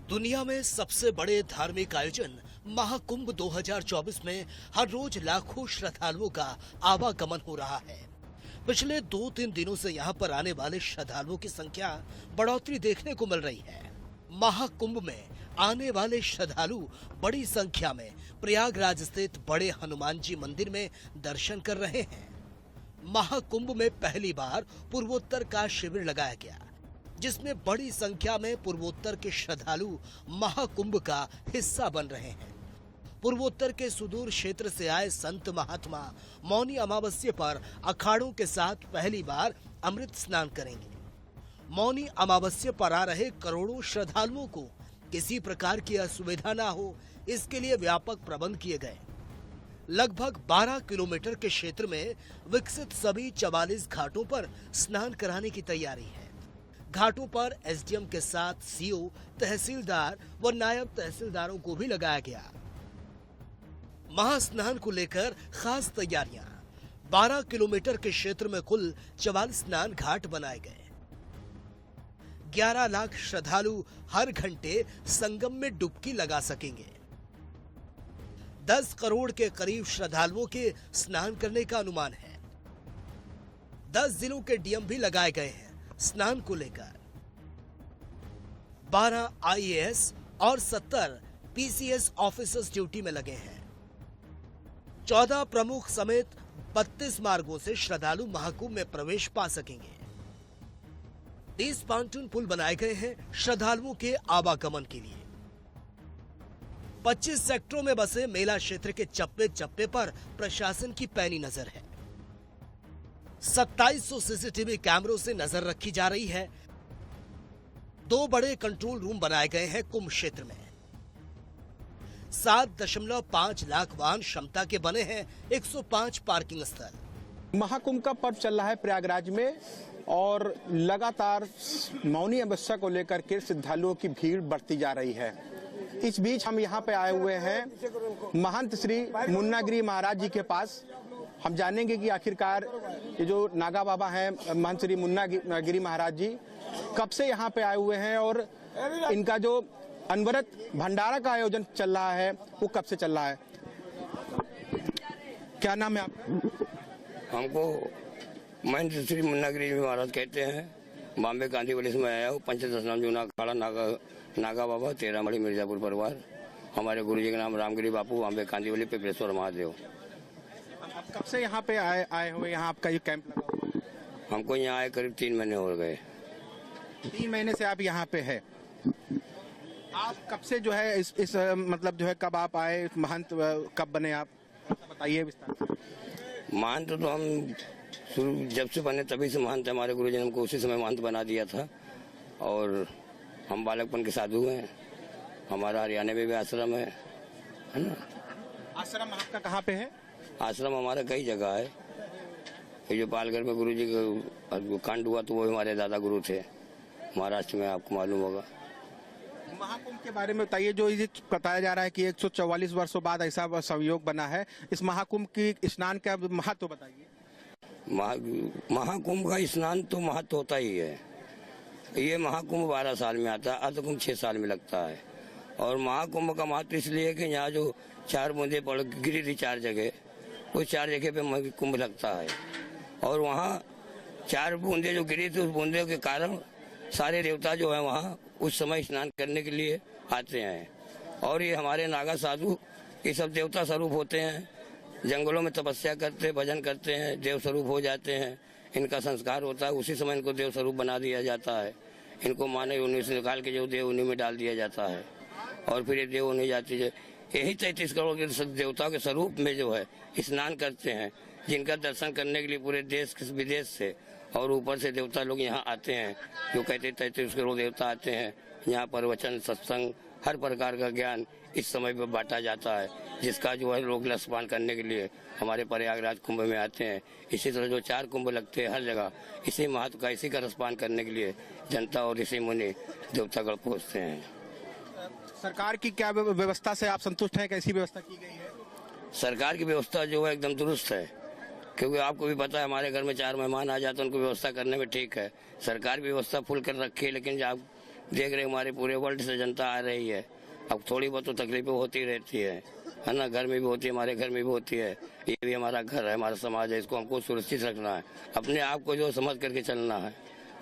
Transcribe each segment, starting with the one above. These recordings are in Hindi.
दुनिया में सबसे बड़े धार्मिक आयोजन महाकुंभ 2024 में हर रोज लाखों श्रद्धालुओं का आवागमन हो रहा है। पिछले 2-3 दिनों से यहाँ पर आने वाले श्रद्धालुओं की संख्या बढ़ोतरी देखने को मिल रही है। महाकुंभ में आने वाले श्रद्धालु बड़ी संख्या में प्रयागराज स्थित बड़े हनुमान जी मंदिर में दर्शन कर रहे हैं। महाकुंभ में पहली बार पूर्वोत्तर का शिविर लगाया गया, जिसमें बड़ी संख्या में पूर्वोत्तर के श्रद्धालु महाकुंभ का हिस्सा बन रहे हैं। पूर्वोत्तर के सुदूर क्षेत्र से आए संत महात्मा मौनी अमावस्या पर अखाड़ों के साथ पहली बार अमृत स्नान करेंगे। मौनी अमावस्या पर आ रहे करोड़ों श्रद्धालुओं को किसी प्रकार की असुविधा न हो, इसके लिए व्यापक प्रबंध किए गए। लगभग 12 किलोमीटर के क्षेत्र में विकसित सभी 44 घाटों पर स्नान कराने की तैयारी है। घाटों पर एसडीएम के साथ सीओ, तहसीलदार व नायब तहसीलदारों को भी लगाया गया। महास्नान को लेकर खास तैयारियां। 12 किलोमीटर के क्षेत्र में कुल 44 स्नान घाट बनाए गए। 11 लाख श्रद्धालु हर घंटे संगम में डुबकी लगा सकेंगे। 10 करोड़ के करीब श्रद्धालुओं के स्नान करने का अनुमान है। 10 जिलों के डीएम भी लगाए गए हैं। स्नान को लेकर 12 आईएएस और 70 पीसीएस ऑफिसर्स ड्यूटी में लगे हैं। 14 प्रमुख समेत 32 मार्गों से श्रद्धालु महाकुंभ में प्रवेश पा सकेंगे। 30 पांटून पुल बनाए गए हैं श्रद्धालुओं के आवागमन के लिए। 25 सेक्टरों में बसे मेला क्षेत्र के चप्पे चप्पे पर प्रशासन की पैनी नजर है। 2700 सीसीटीवी कैमरों से नजर रखी जा रही है। 2 बड़े कंट्रोल रूम बनाए गए हैं कुंभ क्षेत्र में। 7.5 लाख वाहन क्षमता के बने हैं 105 पार्किंग स्थल। महाकुंभ का पर्व चल रहा है प्रयागराज में और लगातार मौनी अमावस्या को लेकर के श्रद्धालुओं की भीड़ बढ़ती जा रही है। इस बीच हम यहाँ पे आए हुए हैं महंत श्री मुन्नागिरी महाराज जी के पास। हम जानेंगे कि आखिरकार ये जो नागा बाबा हैं महंत श्री मुन्नागिरी महाराज जी कब से यहाँ पे आए हुए हैं और इनका जो अनवरत भंडारा का आयोजन चल रहा है वो कब से चल रहा है। क्या नाम है आपका? हमको महंत श्री मुन्नागिरी महाराज कहते हैं। बॉम्बे कांदीवली से मैं आया हूँ। पंचदशनाम जूना अखाड़ा नागा बाबा 13 मड़ी मिर्जापुर परिवार। हमारे गुरु जी का नाम रामगिरी बापू, बॉम्बे कांदीवली पिपलेश्वर महादेव। कब से यहाँ पे आए हुए? यहाँ आपका ये कैंप लगा हुआ है? हमको यहाँ आए करीब 3 महीने हो गए। 3 महीने से आप यहाँ पे है। आप कब से जो है इस मतलब जो है कब आप आए, महंत कब बने आप, बताइए विस्तार से। महंत तो हम शुरू जब से बने तभी से महंत। हमारे गुरु जी ने हमको उसी समय महंत बना दिया था और हम बालकपन के साधु हैं। हमारा हरियाणा में भी आश्रम है ना। आश्रम आपका कहाँ पे है? आश्रम हमारा कई जगह है। ये जो पालगढ़ में गुरु जी का कांड हुआ तो वो हमारे दादा गुरु थे। महाराष्ट्र में आपको मालूम होगा। महाकुंभ के बारे में बताइए। जो ये बताया जा रहा है कि 144 वर्षों बाद ऐसा संयोग बना है, इस महाकुंभ की स्नान का महत्व बताइए। महाकुंभ का स्नान तो महत्व होता ही है। ये महाकुंभ 12 साल में आता है, अर्धकुंभ 6 साल में लगता है। और महाकुंभ का महत्व इसलिए है कि यहाँ जो 4 बूंदे पड़ गिरी थी 4 जगह, उस 4 जगह पे कुंभ लगता है। और वहाँ 4 बूंदे जो गिरी थी, उस बूंदे के कारण सारे देवता जो है वहाँ उस समय स्नान करने के लिए आते हैं। और ये हमारे नागा साधु ये सब देवता स्वरूप होते हैं। जंगलों में तपस्या करते, भजन करते हैं, देव स्वरूप हो जाते हैं। इनका संस्कार होता है, उसी समय इनको देव स्वरूप बना दिया जाता है। इनको मानव योनि से निकाल के जो देव योनि में डाल दिया जाता है और फिर ये देव योनि जाती है। यही 33 करोड़ के देवताओं के स्वरूप में जो है स्नान करते हैं, जिनका दर्शन करने के लिए पूरे देश विदेश से और ऊपर से देवता लोग यहाँ आते हैं। जो कहते 33 करोड़ देवता आते हैं यहाँ पर। वचन, सत्संग, हर प्रकार का ज्ञान इस समय पर बांटा जाता है, जिसका जो है लोग रसपान करने के लिए हमारे प्रयागराज कुंभ में आते हैं। इसी तरह जो 4 कुंभ लगते हैं हर जगह, इसी महत्व का, इसी का रसपान करने के लिए जनता और ऋषि मुनि देवतागढ़ पहुँचते हैं। सरकार की क्या व्यवस्था से आप संतुष्ट हैं? कैसी व्यवस्था की गई है? सरकार की व्यवस्था जो है एकदम दुरुस्त है। क्योंकि आपको भी पता है हमारे घर में 4 मेहमान आ जाते हैं, उनको व्यवस्था करने में ठीक है। सरकार व्यवस्था फुल कर रखी है, लेकिन जब देख रहे हमारे पूरे वर्ल्ड से जनता आ रही है। अब थोड़ी बहुत तो तकलीफें होती रहती है ना, घर में भी होती है, हमारे घर में भी होती है। ये भी हमारा घर है, हमारा समाज है, इसको हमको सुरक्षित रखना है। अपने आप को जो समझ करके चलना है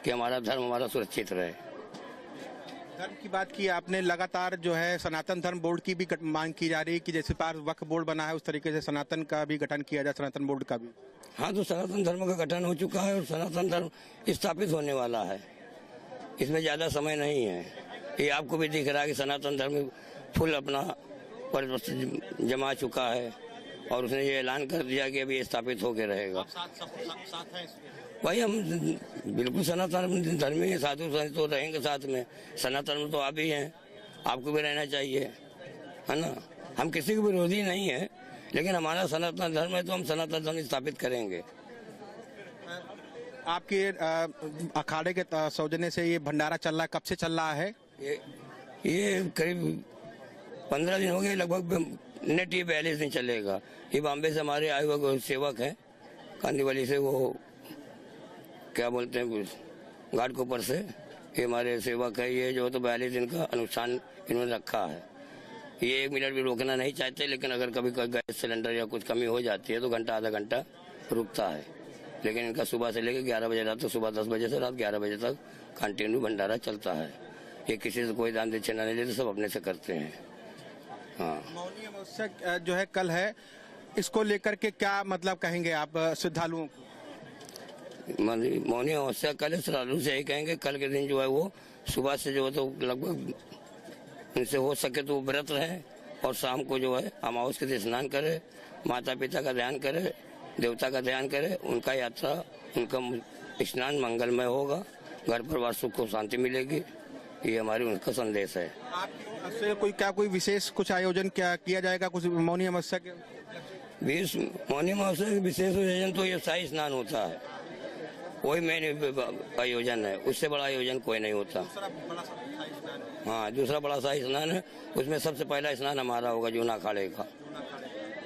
कि हमारा धर्म हमारा सुरक्षित रहे। धर्म की बात की आपने, लगातार जो है सनातन धर्म बोर्ड की भी मांग की जा रही है कि जैसे पार वक्फ बोर्ड बना है उस तरीके से सनातन का भी गठन किया जाए, सनातन बोर्ड का भी। हाँ, तो सनातन धर्म का गठन हो चुका है और सनातन धर्म स्थापित होने वाला है। इसमें ज्यादा समय नहीं है। ये आपको भी दिख रहा है कि सनातन धर्म फुल अपना जमा चुका है और उसने ये ऐलान कर दिया कि अभी स्थापित होकर रहेगा। भाई हम बिल्कुल सनातन धर्मी है, साधु संत तो रहेंगे साथ में। सनातन में तो आप ही हैं, आपको भी रहना चाहिए, है ना। हम किसी के विरोधी नहीं है, लेकिन हमारा सनातन धर्म है तो हम सनातन धर्म स्थापित करेंगे। आपके अखाड़े के सौजन्य से ये भंडारा चल रहा है, कब से चल रहा है? ये करीब 15 दिन हो गए लगभग। नेट ये 42 दिन चलेगा। ये बॉम्बे से हमारे आए हुए सेवक हैं, कांदीवली से, वो क्या बोलते हैं घाटकोपर से, ये हमारे सेवक है। ये जो तो 42 दिन का अनुष्ठान इन्होंने रखा है। ये 1 मिनट भी रोकना नहीं चाहते, लेकिन अगर कभी गैस सिलेंडर या कुछ कमी हो जाती है तो घंटा आधा घंटा रुकता है। लेकिन इनका सुबह से लेकर 11 बजे रात तक, सुबह 10 बजे से रात 11 बजे तक कंटिन्यू भंडारा चलता है। ये किसी से कोई दान दक्षिणा नहीं लेते, सब अपने से करते हैं। हाँ, मौनी अमावस्या जो है कल है, इसको लेकर के क्या मतलब कहेंगे आप श्रद्धालुओं को? मौनी अमावस्या कल श्रद्धालु से यही कहेंगे, कल के दिन जो है वो सुबह से जो है तो लगभग उनसे हो सके तो व्रत रहे और शाम को जो है अमावस्या के स्नान करे, माता पिता का ध्यान करे, देवता का ध्यान करे, उनका यात्रा, उनका स्नान मंगलमय होगा, घर परिवार सुख को शांति मिलेगी। ये हमारी उनका संदेश है। आपसे कोई विशेष कुछ आयोजन किया जाएगा कुछ मौनी अमावस्या के? मौनी अमावस्या के विशेष आयोजन तो ये शाही स्नान होता है, वही मेन आयोजन है। उससे बड़ा आयोजन कोई नहीं होता। हाँ, दूसरा बड़ा शाही स्नान है, उसमें सबसे पहला स्नान हमारा होगा जूना अखाड़े का।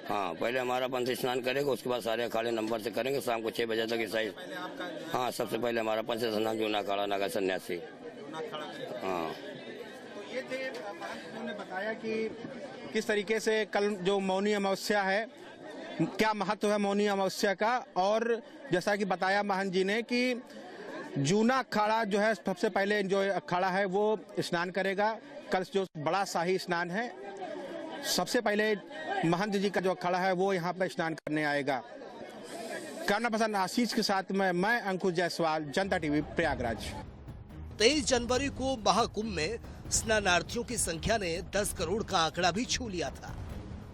हाँ, पहले हमारा पंथ स्नान करेगा, उसके बाद सारे अखाड़े नंबर से करेंगे। शाम को 6 बजे तक ईसाई। हाँ, सबसे पहले हमारा पंथ स्नान जूना अखाड़ा नगर सन्यासी। हाँ, तो ये थे उन्होंने बताया कि किस तरीके से कल जो मौनी अमावस्या है, क्या महत्व है मौनी अमावस्या का। और जैसा कि बताया महंत जी ने कि जूना अखाड़ा जो है सबसे पहले जो अखाड़ा है वो स्नान करेगा। कल जो बड़ा शाही स्नान है, सबसे पहले महंत जी का जो अखाड़ा है वो यहाँ पे स्नान करने आएगा। करना पसंद आशीष के साथ में मैं अंकुश जायसवाल, जनता टीवी प्रयागराज। 23 जनवरी को महाकुंभ में स्नानार्थियों की संख्या ने 10 करोड़ का आंकड़ा भी छू लिया था।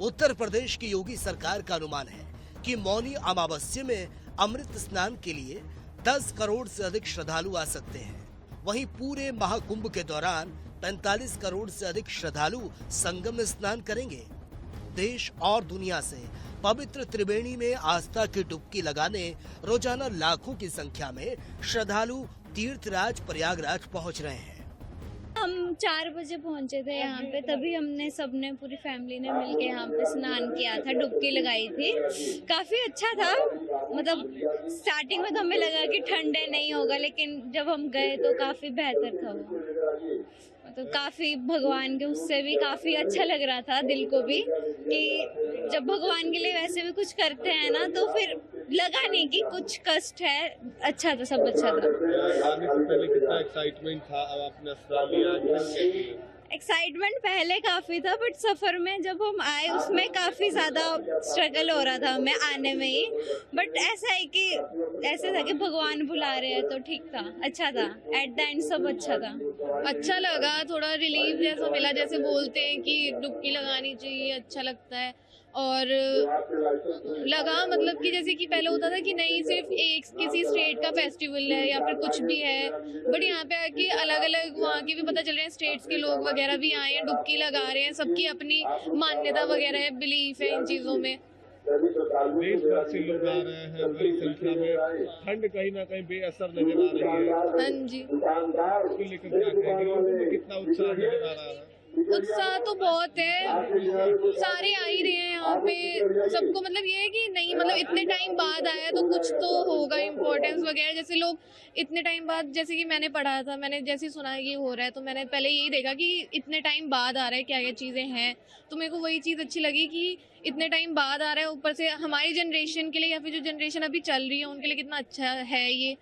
उत्तर प्रदेश की योगी सरकार का अनुमान है कि मौनी अमावस्या में अमृत स्नान के लिए 10 करोड़ से अधिक श्रद्धालु आ सकते हैं। वहीं पूरे महाकुंभ के दौरान 45 करोड़ से अधिक श्रद्धालु संगम में स्नान करेंगे। देश और दुनिया से पवित्र त्रिवेणी में आस्था की डुबकी लगाने रोजाना लाखों की संख्या में श्रद्धालु तीर्थराज प्रयागराज पहुंच रहे हैं। हम 4 बजे पहुंचे थे यहाँ पे, तभी हमने सबने पूरी फैमिली ने मिलके यहाँ पे स्नान किया था, डुबकी लगाई थी। काफी अच्छा था। मतलब स्टार्टिंग में तो हमें लगा कि ठंडे नहीं होगा, लेकिन जब हम गए तो काफी बेहतर था वो। मतलब काफी भगवान के उससे भी काफी अच्छा लग रहा था दिल को भी, कि जब भगवान के लिए वैसे भी कुछ करते हैं ना, तो फिर लगा नहीं कि कुछ कष्ट है। अच्छा था, सब अच्छा था। आने से पहले कितना एक्साइटमेंट था, अब आपने स्नान लिया? एक्साइटमेंट पहले काफी था, बट सफर में जब हम आए उसमें काफी ज्यादा स्ट्रगल हो रहा था हमें आने में ही। बट ऐसा है कि ऐसे था कि भगवान बुला रहे हैं तो ठीक था, अच्छा था। एट द एंड सब अच्छा था। अच्छा लगा, थोड़ा रिलीफ जैसा मिला। जैसे बोलते हैं कि डुबकी लगानी चाहिए, अच्छा लगता है। और लगा मतलब कि जैसे कि पहले होता था कि नहीं सिर्फ एक किसी स्टेट का फेस्टिवल है या फिर कुछ भी है, बट यहाँ पे आके अलग अलग वहाँ के भी पता चल रहे हैं, स्टेट्स के लोग वगैरह भी आए हैं, डुबकी लगा रहे हैं। सबकी अपनी मान्यता वगैरह है, बिलीफ है इन चीज़ों में। देशवासी लोग आ रहे हैं बड़ी संख्या में, ठंड कहीं ना कहीं बेअसर नजर आ रही है। हाँ जी, उसको लेकर क्या कहेंगे? लोगों में कितना उत्साह नजर आ रहा है? उत्साह तो बहुत है, सारे आ ही रहे हैं यहाँ पे। सबको मतलब ये है कि नहीं, मतलब इतने टाइम बाद आया तो कुछ तो होगा इम्पोर्टेंस वगैरह। जैसे लोग इतने टाइम बाद, जैसे कि मैंने पढ़ा था, मैंने जैसे सुना ये हो रहा है, तो मैंने पहले यही देखा कि इतने टाइम बाद आ रहा है, क्या क्या चीज़ें हैं। तो मेरे को वही चीज़ अच्छी लगी कि इतने टाइम बाद आ रहा है, ऊपर से हमारी जनरेशन के लिए या फिर जो जनरेशन अभी चल रही है उनके लिए कितना अच्छा है ये।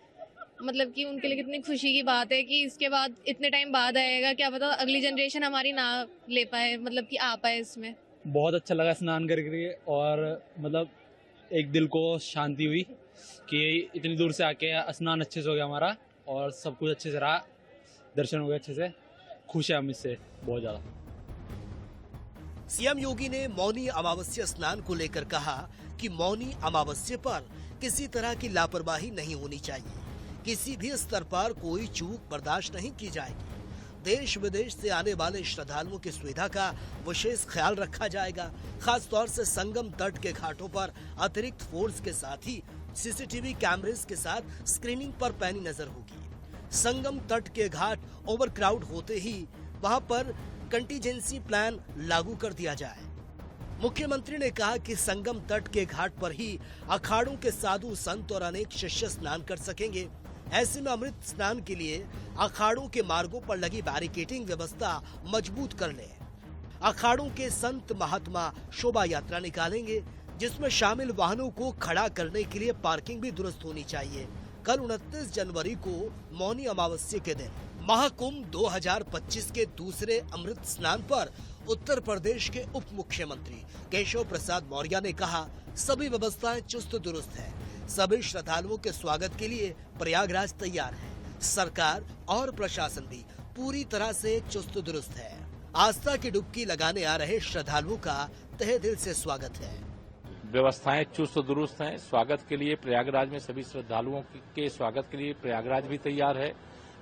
मतलब कि उनके लिए कितनी खुशी की बात है कि इसके बाद इतने टाइम बाद आएगा, क्या पता अगली जनरेशन हमारी ना ले पाए, मतलब कि आ पाए इसमें। बहुत अच्छा लगा स्नान करके, और मतलब एक दिल को शांति हुई कि इतनी दूर से आके स्नान अच्छे से हो गया हमारा, और सब कुछ अच्छे से रहा, दर्शन हो गए अच्छे से। खुश है हम इससे बहुत ज़्यादा। सीएम योगी ने मौनी अमावस्या स्नान को लेकर कहा कि मौनी अमावस्या पर किसी तरह की लापरवाही नहीं होनी चाहिए, किसी भी स्तर पर कोई चूक बर्दाश्त नहीं की जाएगी। देश विदेश से आने वाले श्रद्धालुओं की सुविधा का विशेष ख्याल रखा जाएगा। खास तौर से संगम तट के घाटों पर अतिरिक्त फोर्स के साथ ही सीसीटीवी कैमरेस के साथ स्क्रीनिंग पर पैनी नजर होगी। संगम तट के घाट ओवरक्राउड होते ही वहां पर कंटीजेंसी प्लान लागू कर दिया जाए। मुख्यमंत्री ने कहा कि संगम तट के घाट पर ही अखाड़ों के साधु संत और अनेक शिष्य स्नान कर सकेंगे। ऐसे में अमृत स्नान के लिए अखाड़ों के मार्गों पर लगी बैरिकेडिंग व्यवस्था मजबूत कर ले। अखाड़ों के संत महात्मा शोभा यात्रा निकालेंगे, जिसमें शामिल वाहनों को खड़ा करने के लिए पार्किंग भी दुरुस्त होनी चाहिए। कल 29 जनवरी को मौनी अमावस्या के दिन महाकुंभ 2025 के दूसरे अमृत स्नान पर उत्तर प्रदेश के उप मुख्यमंत्री केशव प्रसाद मौर्य ने कहा, सभी व्यवस्थाएं चुस्त दुरुस्त है, सभी श्रद्धालुओं के स्वागत के लिए प्रयागराज तैयार है। सरकार और प्रशासन भी पूरी तरह से चुस्त दुरुस्त है। आस्था की डुबकी लगाने आ रहे श्रद्धालुओं का तहे दिल से स्वागत है। व्यवस्थाएं चुस्त दुरुस्त हैं। स्वागत के लिए प्रयागराज में सभी श्रद्धालुओं के स्वागत के लिए प्रयागराज भी तैयार है।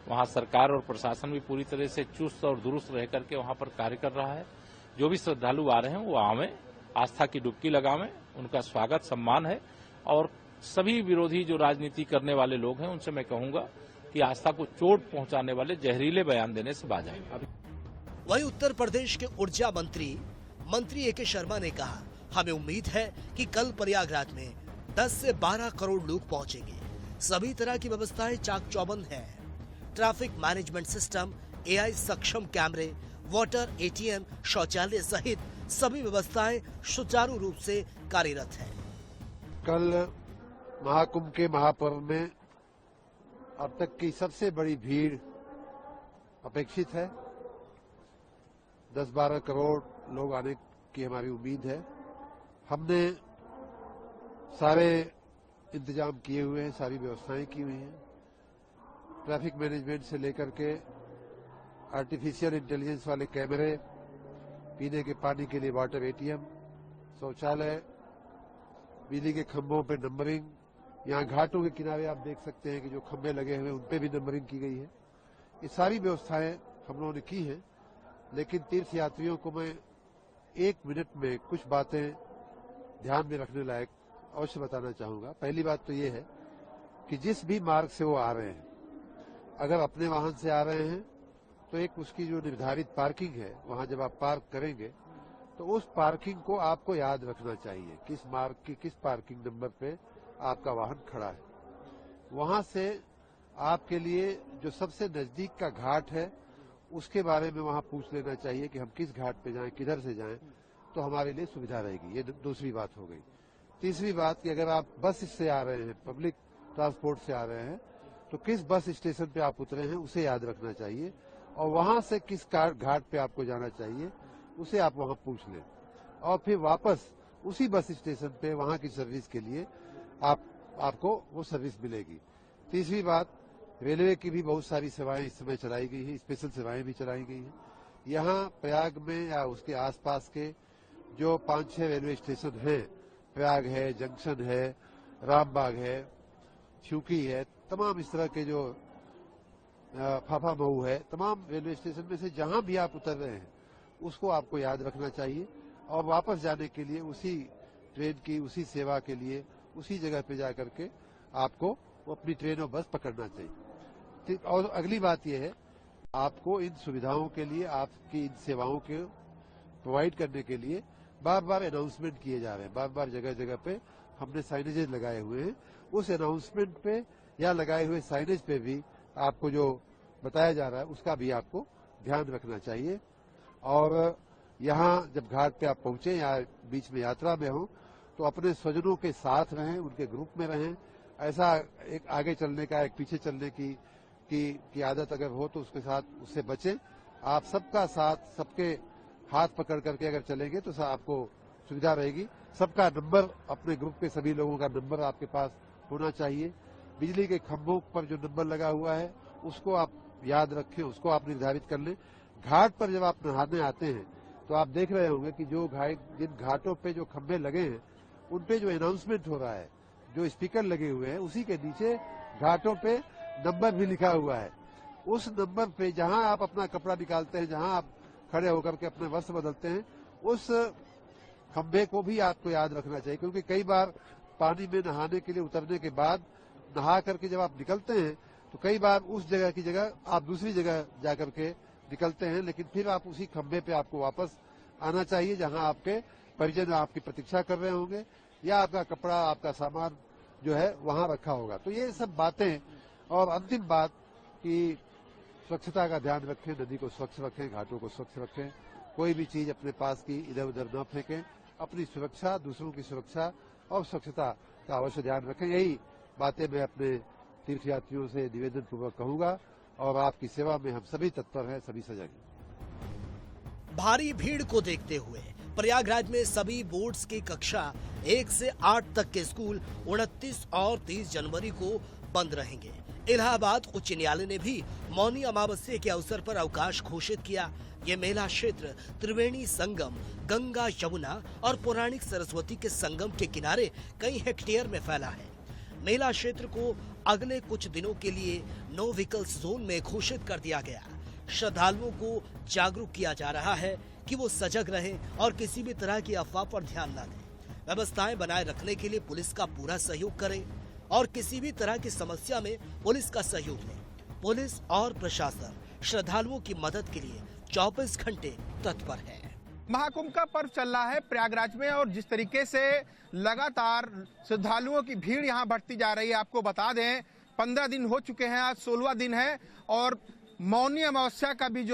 वहां सरकार और प्रशासन भी पूरी तरह से चुस्त और दुरुस्त रह करके वहां पर कार्य कर रहा है। जो भी श्रद्धालु आ रहे हैं वो आवें, आस्था की डुबकी लगावें, उनका स्वागत सम्मान है। और सभी विरोधी जो राजनीति करने वाले लोग हैं उनसे मैं कहूंगा कि आस्था को चोट पहुंचाने वाले जहरीले बयान देने से बाज आएं। वहीं उत्तर प्रदेश के ऊर्जा मंत्री ए के शर्मा ने कहा, हमें उम्मीद है कि कल प्रयागराज में 10 से 12 करोड़ लोग पहुंचेंगे। सभी तरह की व्यवस्थाएं चाक चौबंद है। ट्रैफिक मैनेजमेंट सिस्टम, एआई सक्षम कैमरे, वाटर एटीएम, शौचालय सहित सभी व्यवस्थाएं सुचारू रूप से कार्यरत है। कल महाकुंभ के महापर्व में अब तक की सबसे बड़ी भीड़ अपेक्षित है। 10-12 करोड़ लोग आने की हमारी उम्मीद है। हमने सारे इंतजाम किए हुए हैं, सारी व्यवस्थाएं की हुई हैं। ट्रैफिक मैनेजमेंट से लेकर के आर्टिफिशियल इंटेलिजेंस वाले कैमरे, पीने के पानी के लिए वाटर एटीएम, शौचालय, बिजली के खंभों पे नंबरिंग, यहाँ घाटों के किनारे आप देख सकते हैं कि जो खंभे लगे हुए हैं उन पे भी नंबरिंग की गई है। ये सारी व्यवस्थाएं हम लोगों ने की हैं। लेकिन तीर्थ यात्रियों को मैं 1 मिनट में कुछ बातें ध्यान में रखने लायक अवश्य बताना चाहूंगा। पहली बात तो ये है कि जिस भी मार्ग से वो आ रहे हैं, अगर अपने वाहन से आ रहे हैं तो एक उसकी जो निर्धारित पार्किंग है, वहां जब आप पार्क करेंगे तो उस पार्किंग को आपको याद रखना चाहिए, किस मार्ग की किस पार्किंग नंबर पे आपका वाहन खड़ा है। वहां से आपके लिए जो सबसे नजदीक का घाट है उसके बारे में वहां पूछ लेना चाहिए कि हम किस घाट पे जाएं, किधर से जाएं, तो हमारे लिए सुविधा रहेगी। ये दूसरी बात हो गई। तीसरी बात कि अगर आप बस से आ रहे हैं, पब्लिक ट्रांसपोर्ट से आ रहे हैं, तो किस बस स्टेशन पे आप उतरे हैं उसे याद रखना चाहिए, और वहां से किस घाट पे आपको जाना चाहिए उसे आप वहां पूछ लें, और फिर वापस उसी बस स्टेशन पे वहां की सर्विस के लिए आपको वो सर्विस मिलेगी। तीसरी बात, रेलवे की भी बहुत सारी सेवाएं इस समय चलाई गई है, स्पेशल सेवाएं भी चलाई गई हैं। यहाँ प्रयाग में या उसके आसपास के जो 5-6 रेलवे स्टेशन हैं, प्रयाग है, जंक्शन है, रामबाग है, छुकी है, तमाम इस तरह के जो फाफा मऊ है, तमाम रेलवे स्टेशन में से जहां भी आप उतर रहे हैं उसको आपको याद रखना चाहिए, और वापस जाने के लिए उसी ट्रेन की उसी सेवा के लिए उसी जगह पे जाकर के आपको वो अपनी ट्रेन और बस पकड़ना चाहिए। और अगली बात यह है, आपको इन सुविधाओं के लिए, आपकी इन सेवाओं के प्रोवाइड करने के लिए बार बार अनाउंसमेंट किए जा रहे हैं, बार बार जगह जगह पे हमने साइनेजेस लगाए हुए हैं। उस अनाउंसमेंट पे या लगाए हुए साइनेज पे भी आपको जो बताया जा रहा है उसका भी आपको ध्यान रखना चाहिए। और यहाँ जब घाट पे आप पहुंचे या बीच में यात्रा में हो तो अपने स्वजनों के साथ रहें, उनके ग्रुप में रहें। ऐसा एक आगे चलने का, एक पीछे चलने की आदत अगर हो तो उसके साथ उससे बचें। आप सबका साथ, सबके हाथ पकड़ करके अगर चलेंगे तो आपको सुविधा रहेगी। सबका नंबर, अपने ग्रुप के सभी लोगों का नंबर आपके पास होना चाहिए। बिजली के खंभों पर जो नंबर लगा हुआ है उसको आप याद रखें, उसको आप निर्धारित कर लें। घाट पर जब आप नहाने आते हैं तो आप देख रहे होंगे कि जिन घाटों पे जो खंभे लगे हैं उन पे जो अनाउंसमेंट हो रहा है, जो स्पीकर लगे हुए हैं, उसी के नीचे घाटों पे नंबर भी लिखा हुआ है। उस नंबर पे जहां आप अपना कपड़ा निकालते हैं, जहां आप खड़े होकर के अपने वस्त्र बदलते हैं, उस खंभे को भी आपको याद रखना चाहिए। क्योंकि कई बार पानी में नहाने के लिए उतरने के बाद नहा करके जब आप निकलते हैं तो कई बार उस जगह की जगह आप दूसरी जगह जाकर के निकलते हैं, लेकिन फिर आप उसी खंभे पे आपको वापस आना चाहिए जहां आपके परिजन आपकी प्रतीक्षा कर रहे होंगे या आपका कपड़ा, आपका सामान जो है वहां रखा होगा। तो ये सब बातें। और अंतिम बात कि स्वच्छता का ध्यान रखें, नदी को स्वच्छ रखें, घाटों को स्वच्छ रखें, कोई भी चीज अपने पास की इधर उधर न फेंकें। अपनी सुरक्षा, दूसरों की सुरक्षा और स्वच्छता का अवश्य ध्यान रखें। यही बातें मैं अपने तीर्थयात्रियों से निवेदन पूर्वक कहूंगा और आपकी सेवा में हम सभी तत्पर हैं, सभी सजग हैं। भारी भीड़ को देखते हुए प्रयागराज में सभी बोर्ड्स की कक्षा 1 से 8 तक के स्कूल 29 और 30 जनवरी को बंद रहेंगे। इलाहाबाद उच्च न्यायालय ने भी मौनी अमावस्या के अवसर पर अवकाश घोषित किया। ये मेला क्षेत्र त्रिवेणी संगम, गंगा, यमुना और पौराणिक सरस्वती के संगम के किनारे कई हेक्टेयर में फैला है। मेला क्षेत्र को अगले कुछ दिनों के लिए नो व्हीकल्स जोन में घोषित कर दिया गया। श्रद्धालुओं को जागरूक किया जा रहा है कि वो सजग रहें और किसी भी तरह की अफवाह पर ध्यान न दें। व्यवस्थाएं बनाए रखने के लिए पुलिस का पूरा सहयोग करें और किसी भी तरह की समस्या में पुलिस का सहयोग लें। पुलिस और प्रशासन श्रद्धालुओं की मदद के लिए 24 घंटे तत्पर है। महाकुंभ का पर्व चल रहा है प्रयागराज में और जिस तरीके से लगातार श्रद्धालुओं की भीड़ यहाँ बढ़ती जा रही है, आपको बता दें 15 दिन हो चुके हैं, आज 16वां दिन है और मौनी अमावस्या का भी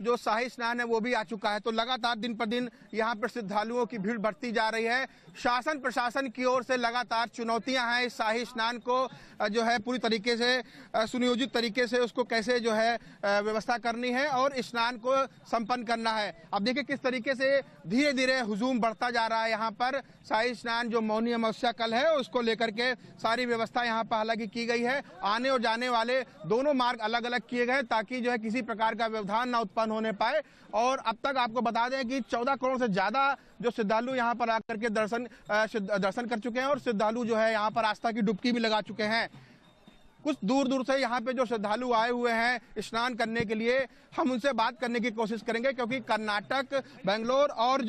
जो शाही स्नान है वो भी आ चुका है। तो लगातार दिन पर दिन यहाँ पर श्रद्धालुओं की भीड़ बढ़ती जा रही है। शासन प्रशासन की ओर से लगातार चुनौतियां हैं इस शाही स्नान को पूरी तरीके से सुनियोजित तरीके से उसको कैसे व्यवस्था करनी है और स्नान को संपन्न करना है। अब देखिए किस तरीके से धीरे धीरे हुजूम बढ़ता जा रहा है। यहाँ पर शाही स्नान जो मौनी अमावस्या कल है उसको लेकर के सारी व्यवस्था यहाँ पर हालांकि की गई है। आने और जाने वाले दोनों मार्ग अलग अलग किए गए ताकि किसी प्रकार का व्यवधान न उत्पन्न होने पाए। और अब तक आपको बता दें कि 14 करोड़ से ज्यादा जो श्रद्धालु यहाँ पर आकर के दर्शन कर चुके हैं और श्रद्धालु यहाँ पर आस्था की डुबकी भी लगा चुके हैं। कुछ दूर दूर से यहाँ पे जो श्रद्धालु आए हुए हैं स्नान करने के लिए, हम उनसे बात करने की कोशिश करेंगे क्योंकि कर्नाटक, बेंगलोर और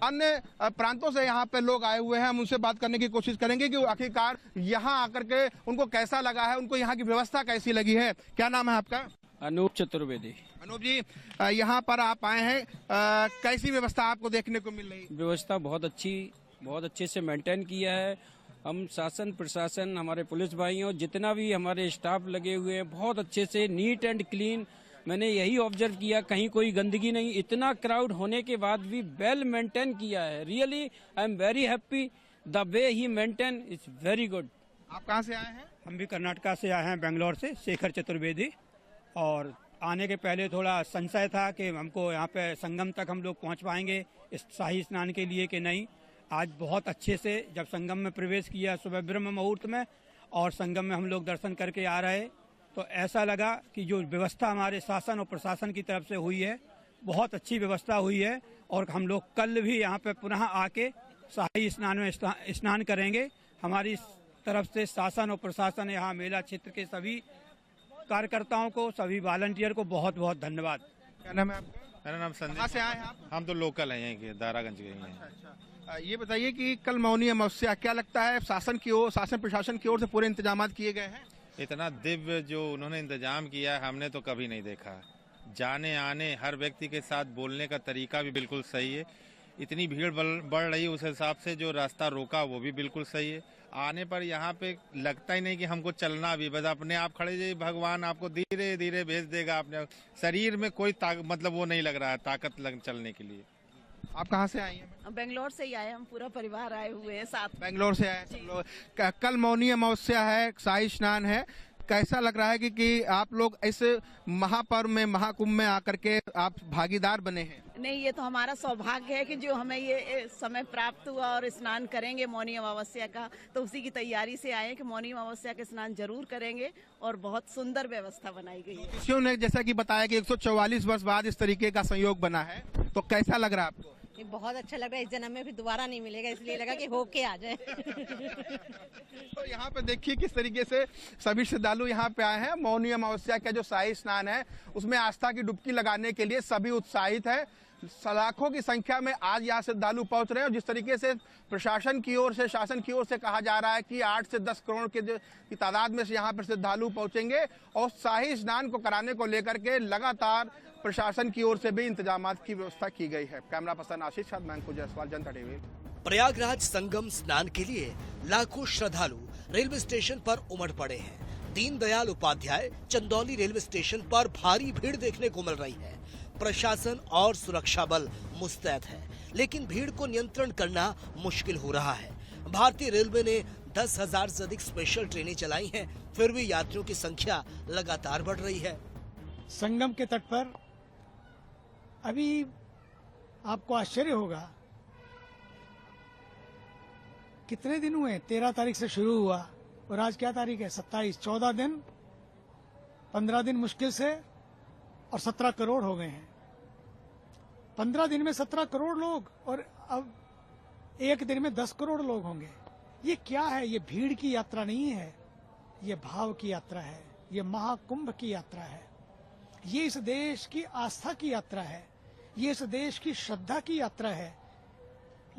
अन्य प्रांतों से यहाँ पे लोग आए हुए हैं। हम उनसे बात करने की कोशिश करेंगे कि आखिरकार यहाँ आकर के उनको कैसा लगा है, उनको यहाँ की व्यवस्था कैसी लगी है। क्या नाम है आपका? अनूप चतुर्वेदी। अनूप जी, यहाँ पर आप आए हैं, कैसी व्यवस्था आपको देखने को मिल रही? व्यवस्था बहुत अच्छे से मेंटेन किया है। हम शासन प्रशासन, हमारे पुलिस भाइयों, जितना भी हमारे स्टाफ लगे हुए हैं, बहुत अच्छे से नीट एंड क्लीन। मैंने यही ऑब्जर्व किया, कहीं कोई गंदगी नहीं। इतना क्राउड होने के बाद भी वेल मेंटेन किया है। Really I am very happy the way he maintain is very good. आप कहाँ से आए हैं? हम भी कर्नाटका से आए हैं, बेंगलोर से, शेखर चतुर्वेदी। और आने के पहले थोड़ा संशय था कि हमको यहाँ पे संगम तक हम लोग पहुँच पाएंगे इस शाही स्नान के लिए कि नहीं। आज बहुत अच्छे से जब संगम में प्रवेश किया सुबह ब्रह्म मुहूर्त में और संगम में हम लोग दर्शन करके आ रहे, तो ऐसा लगा कि जो व्यवस्था हमारे शासन और प्रशासन की तरफ से हुई है बहुत अच्छी व्यवस्था हुई है। और हम लोग कल भी यहाँ पे पुनः आके शाही स्नान में स्नान करेंगे। हमारी तरफ से शासन और प्रशासन, यहाँ मेला क्षेत्र के सभी कार्यकर्ताओं को, सभी वॉलंटियर को बहुत बहुत धन्यवाद। क्या नाम है आपका? मेरा नाम संदीप। कहाँ से आए हैं आप? हम तो लोकल हैं, यहीं के दारागंज के हैं। अच्छा। ये बताइए कि कल मौनी अमावस्या, क्या लगता है शासन प्रशासन की ओर से पूरे इंतजाम किए गए हैं? इतना दिव्य जो उन्होंने इंतजाम किया है हमने तो कभी नहीं देखा। जाने आने हर व्यक्ति के साथ बोलने का तरीका भी बिल्कुल सही है। इतनी भीड़ बढ़ रही है, उस हिसाब से जो रास्ता रोका वो भी बिल्कुल सही है। आने पर यहाँ पे लगता ही नहीं कि हमको चलना भी, बस अपने आप खड़े जाइए, भगवान आपको धीरे धीरे भेज देगा। अपने शरीर में कोई मतलब वो नहीं लग रहा है ताकत चलने के लिए। आप कहाँ से आई हैं? बेंगलोर से ही आए, हम पूरा परिवार आए हुए हैं साथ। बेंगलोर से आए सब लोग। कल मौनी अमावस्या है, शाही स्नान है, कैसा लग रहा है कि आप लोग इस महापर्व में, महाकुंभ में आकर के आप भागीदार बने हैं? नहीं, ये तो हमारा सौभाग्य है कि जो हमें ये समय प्राप्त हुआ और स्नान करेंगे मौनी अमावस्या का, तो उसी की तैयारी से आए कि मौनी अमावस्या का स्नान जरूर करेंगे और बहुत सुंदर व्यवस्था बनाई गई है। ज्योतिषियों ने जैसा कि बताया कि 144 वर्ष बाद इस तरीके का संयोग बना है, तो कैसा लग रहा है आपको? बहुत अच्छा लग रहा है, इस जन्म में भी दोबारा नहीं मिलेगा, इसलिए लगा कि होके आ जाए। तो यहाँ पे देखिए किस तरीके से सभी श्रद्धालु यहाँ पे आए हैं। मौनी अमावस्या का जो शाही स्नान है उसमें आस्था की डुबकी लगाने के लिए सभी उत्साहित है। लाखों की संख्या में आज यहाँ श्रद्धालु पहुंच रहे हैं। जिस तरीके से प्रशासन की ओर से, शासन की ओर से कहा जा रहा है कि 8 से 10 करोड़ की तादाद में से यहाँ पर श्रद्धालु पहुंचेंगे और शाही स्नान को कराने को लेकर के लगातार प्रशासन की ओर से भी इंतजाम की व्यवस्था की गई है। कैमरा पर्सन आशीष साथ मैं अंकुर जायसवाल, जनता टीवी। प्रयागराज संगम स्नान के लिए लाखों श्रद्धालु रेलवे स्टेशन पर उमड़ पड़े हैं। दीनदयाल उपाध्याय चंदौली रेलवे स्टेशन पर भारी भीड़ देखने को मिल रही है। प्रशासन और सुरक्षा बल मुस्तैद है, लेकिन भीड़ को नियंत्रण करना मुश्किल हो रहा है। भारतीय रेलवे ने 10,000 से अधिक स्पेशल ट्रेनें चलाई हैं, फिर भी यात्रियों की संख्या लगातार बढ़ रही है। संगम के तट पर अभी आपको आश्चर्य होगा, कितने दिन हुए? 13 तारीख से शुरू हुआ और आज क्या तारीख है? 27। 14 दिन, 15 दिन मुश्किल से और 17 करोड़ हो गए हैं। 15 दिन में 17 करोड़ लोग और अब एक दिन में 10 करोड़ लोग होंगे। ये क्या है? ये भीड़ की यात्रा नहीं है, ये भाव की यात्रा है, ये महाकुंभ की यात्रा है, ये इस देश की आस्था की यात्रा है, ये इस देश की श्रद्धा की यात्रा है।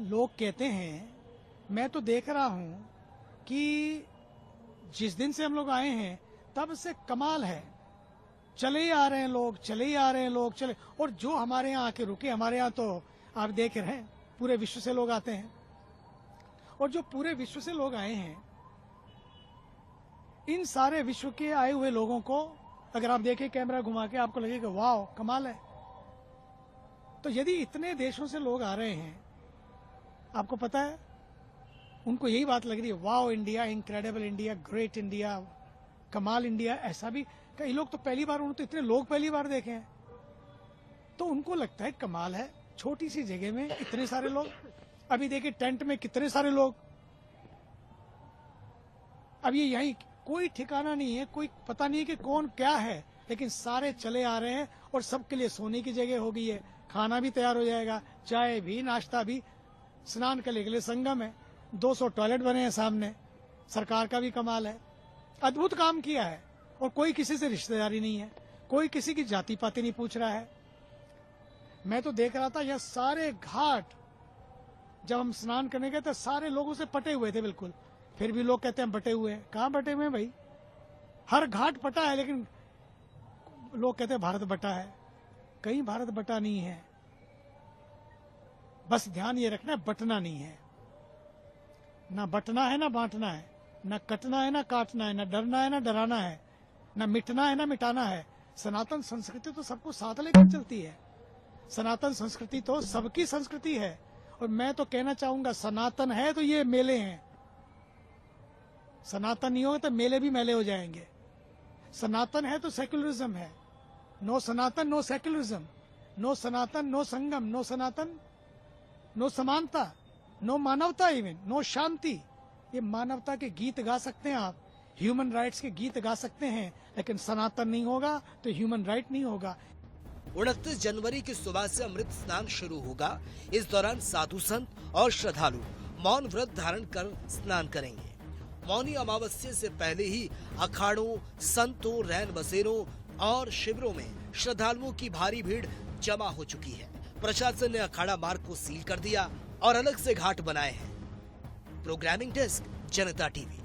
लोग कहते हैं, मैं तो देख रहा हूं कि जिस दिन से हम लोग आए हैं तब से कमाल है, चले ही आ रहे हैं लोग, चले ही आ रहे हैं लोग, चले। और जो हमारे यहाँ आके रुके, हमारे यहाँ तो आप देख रहे हैं पूरे विश्व से लोग आते हैं, और जो पूरे विश्व से लोग आए हैं, इन सारे विश्व के आए हुए लोगों को अगर आप देखें कैमरा घुमा के, आपको लगेगा वाह कमाल है। तो यदि इतने देशों से लोग आ रहे हैं, आपको पता है उनको यही बात लग रही है, वाह India, incredible India, great India, कमाल इंडिया। ऐसा भी कई लोग तो पहली बार, उन्होंने तो इतने लोग पहली बार देखे हैं, तो उनको लगता है कमाल है, छोटी सी जगह में इतने सारे लोग। अभी देखिए टेंट में कितने सारे लोग। अब ये यही कोई ठिकाना नहीं है, कोई पता नहीं है कि कौन क्या है, लेकिन सारे चले आ रहे हैं और सबके लिए सोने की जगह हो गई है, खाना भी तैयार हो जाएगा, चाय भी, नाश्ता भी। स्नान करने के लिए संगम है, 200 टॉयलेट बने हैं सामने। सरकार का भी कमाल है, अद्भुत काम किया है। और कोई किसी से रिश्तेदारी नहीं है, कोई किसी की जाति पाति नहीं पूछ रहा है। मैं तो देख रहा था यह सारे घाट, जब हम स्नान करने गए तो सारे लोगों से पटे हुए थे बिल्कुल, फिर भी लोग कहते हैं बटे हुए हैं। कहाँ बटे हुए हैं भाई? हर घाट पटा है, लेकिन लोग कहते हैं भारत बटा है। कहीं भारत बटा नहीं है। बस ध्यान ये रखना है, बटना नहीं है। ना बटना है ना बांटना है, ना कटना है ना काटना है, ना डरना है ना डराना है, ना मिटना है ना मिटाना है। सनातन संस्कृति तो सबको साथ लेकर चलती है। सनातन संस्कृति तो सबकी संस्कृति है। और मैं तो कहना चाहूंगा, सनातन है तो ये मेले हैं, सनातन नहीं होगा तो मेले भी मेले हो जाएंगे। सनातन है तो सेक्युलरिज्म है। नो सनातन नो सेक्युलरिज्म, नो सनातन नो संगम, नो सनातन नो समानता, नो मानवता, इवन नो शांति। ये मानवता के गीत गा सकते हैं आप, ह्यूमन राइट्स के गीत गा सकते हैं, लेकिन सनातन नहीं होगा तो ह्यूमन राइट नहीं होगा। 29 जनवरी की सुबह से अमृत स्नान शुरू होगा। इस दौरान साधु संत और श्रद्धालु मौन व्रत धारण कर स्नान करेंगे। मौनी अमावस्या से पहले ही अखाड़ों, संतों, रैन बसेरों और शिविरों में श्रद्धालुओं की भारी भीड़ जमा हो चुकी है। प्रशासन ने अखाड़ा मार्ग को सील कर दिया और अलग से घाट बनाए हैं। प्रोग्रामिंग डेस्क, जनता टीवी।